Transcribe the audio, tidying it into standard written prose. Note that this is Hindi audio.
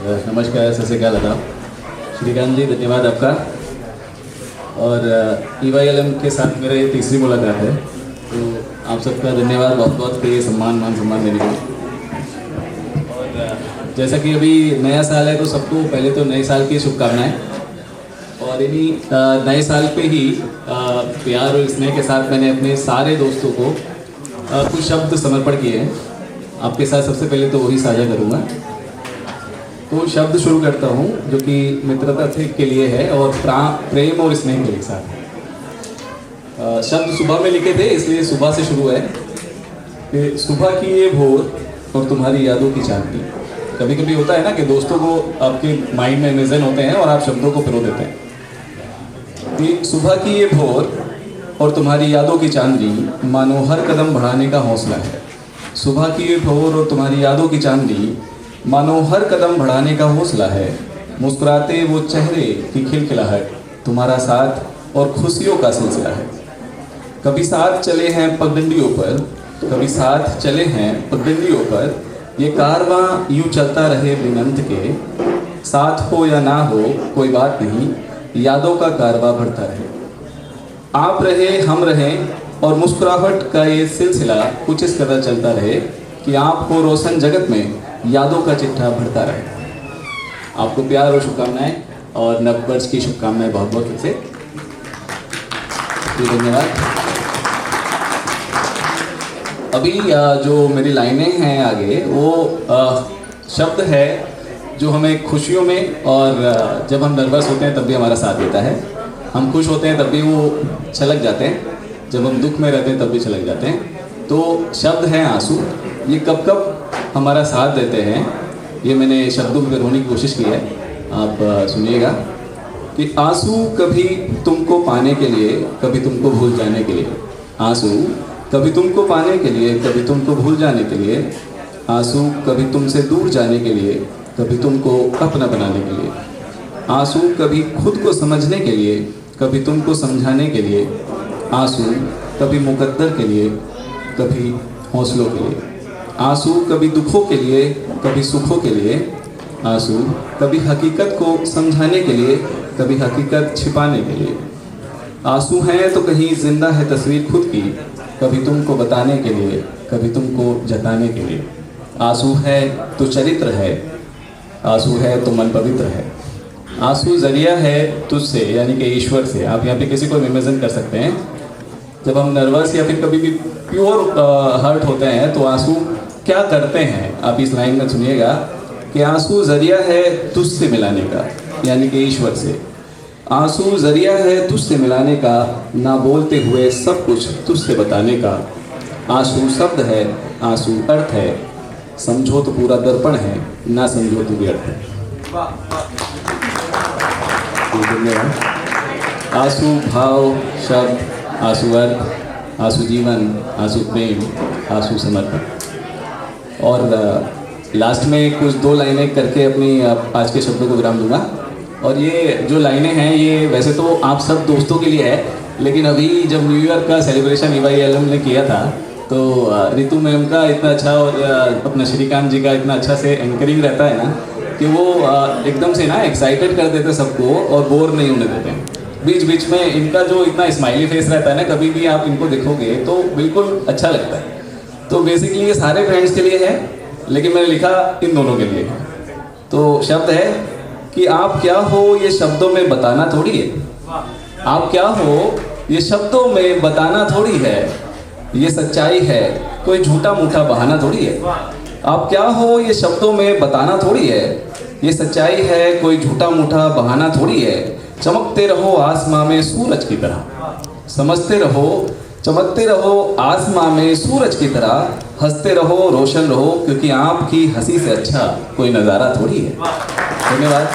नमस्कार, सत श्री अकाल आदाब। श्रीकांत जी, धन्यवाद आपका। और EYLM के साथ मेरा ये तीसरी मुलाकात है, तो आप सबका धन्यवाद बहुत बहुत कि ये मान सम्मान देने के लिए। और जैसा कि अभी नया साल है तो सबको पहले तो नए साल की शुभकामनाएं। और इन्हीं नए साल पे ही प्यार और स्नेह के साथ मैंने अपने सारे दोस्तों को कुछ शब्द समर्पण किए हैं। आपके साथ सबसे पहले तो वही साझा करूँगा। तो शब्द शुरू करता हूँ जो कि मित्रता के लिए है और प्रेम और स्नेह के साथ। शब्द सुबह में लिखे थे, इसलिए सुबह से शुरू है कि सुबह की ये भोर और तुम्हारी यादों की चांदनी। कभी कभी होता है ना कि दोस्तों को आपके माइंड में इमेजिन होते हैं और आप शब्दों को पिरो देते हैं कि सुबह की ये भोर और तुम्हारी यादों की चांदनी मानो हर कदम बढ़ाने का हौसला है। सुबह की ये भोर और तुम्हारी यादों की चांदनी मानो हर कदम बढ़ाने का हौसला है। मुस्कुराते वो चेहरे की खिलखिलाहट तुम्हारा साथ और खुशियों का सिलसिला है। कभी साथ चले हैं पगडंडियों पर, कभी साथ चले हैं पगडंडियों पर, ये कारवां यूं चलता रहे बिन अंत के। साथ हो या ना हो कोई बात नहीं, यादों का कारवां बढ़ता रहे। आप रहे हम रहें और मुस्कुराहट का ये सिलसिला कुछ इस कदर चलता रहे कि आपको रोशन जगत में यादों का चिट्ठा भरता रहे। आपको प्यार और शुभकामनाएं और नववर्ष की शुभकामनाएं बहुत बहुत फिर से। धन्यवाद। अभी जो मेरी लाइनें हैं आगे वो शब्द है जो हमें खुशियों में और जब हम नर्वस होते हैं तब भी हमारा साथ देता है। हम खुश होते हैं तब भी वो छलक जाते हैं, जब हम दुख में रहते हैं तब भी छलक जाते हैं। तो शब्द है आंसू। ये कब कब हमारा साथ देते हैं, ये मैंने शब्दों में पिरोने की कोशिश की है। आप सुनिएगा कि आंसू कभी तुमको पाने के लिए, कभी तुमको भूल जाने के लिए। आंसू कभी तुमको पाने के लिए, कभी तुमको भूल जाने के लिए। आंसू कभी तुमसे दूर जाने के लिए, कभी तुमको अपना बनाने के लिए। आंसू कभी खुद को समझने के लिए, कभी तुमको समझाने के लिए। आंसू कभी मुकद्दर के लिए, कभी हौसलों के लिए। आंसू कभी दुखों के लिए, कभी सुखों के लिए। आंसू कभी हकीकत को समझाने के लिए, कभी हकीकत छिपाने के लिए। आंसू हैं तो कहीं जिंदा है तस्वीर खुद की, कभी तुमको बताने के लिए, कभी तुमको जताने के लिए। आंसू है तो चरित्र है, आंसू है तो मन पवित्र है। आंसू जरिया है तुझसे यानी कि ईश्वर से। आप यहाँ पे किसी को इमेजिन कर सकते हैं। जब हम नर्वस या फिर कभी भी प्योर हर्ट होते हैं तो आंसू क्या करते हैं, आप इस लाइन में सुनिएगा कि आंसू जरिया है तुझसे मिलाने का यानी कि ईश्वर से। आंसू जरिया है तुझसे मिलाने का, ना बोलते हुए सब कुछ तुझसे बताने का। आंसू शब्द है, आंसू अर्थ है, समझो तो पूरा दर्पण है, ना समझो तो व्यर्थ है। आंसू भाव, शब्द, आंसू अर्थ, आंसू जीवन, आंसू प्रेम, आंसू समर्पण। और लास्ट में कुछ दो लाइनें करके अपनी आज के शब्दों को विराम दूंगा। और ये जो लाइनें हैं ये वैसे तो आप सब दोस्तों के लिए है, लेकिन अभी जब न्यू ईयर का सेलिब्रेशन EYLM ने किया था तो रितु मैम का इतना अच्छा और अपना श्रीकांत जी का इतना अच्छा से एंकरिंग रहता है ना कि वो एकदम से ना एक्साइटेड कर देते सबको और बोर नहीं होने देते। बीच बीच में इनका जो इतना स्माइली फेस रहता है ना, कभी भी आप इनको देखोगे तो बिल्कुल अच्छा लगता है। तो बेसिकली ये सारे फ्रेंड्स के लिए है, लेकिन मैंने लिखा इन दोनों के लिए। तो शब्द है कि आप क्या हो ये शब्दों में बताना थोड़ी है। आप क्या हो ये शब्दों में बताना थोड़ी है, ये सच्चाई है, कोई झूठा मूठा बहाना थोड़ी है। आप क्या हो ये शब्दों में बताना थोड़ी है, ये सच्चाई है, कोई झूठा मूठा बहाना थोड़ी है। चमकते रहो आसमां में सूरज की तरह, समझते रहो चमकते रहो आसमां में सूरज की तरह। हंसते रहो रोशन रहो, क्योंकि आपकी हंसी से अच्छा कोई नज़ारा थोड़ी है। धन्यवाद।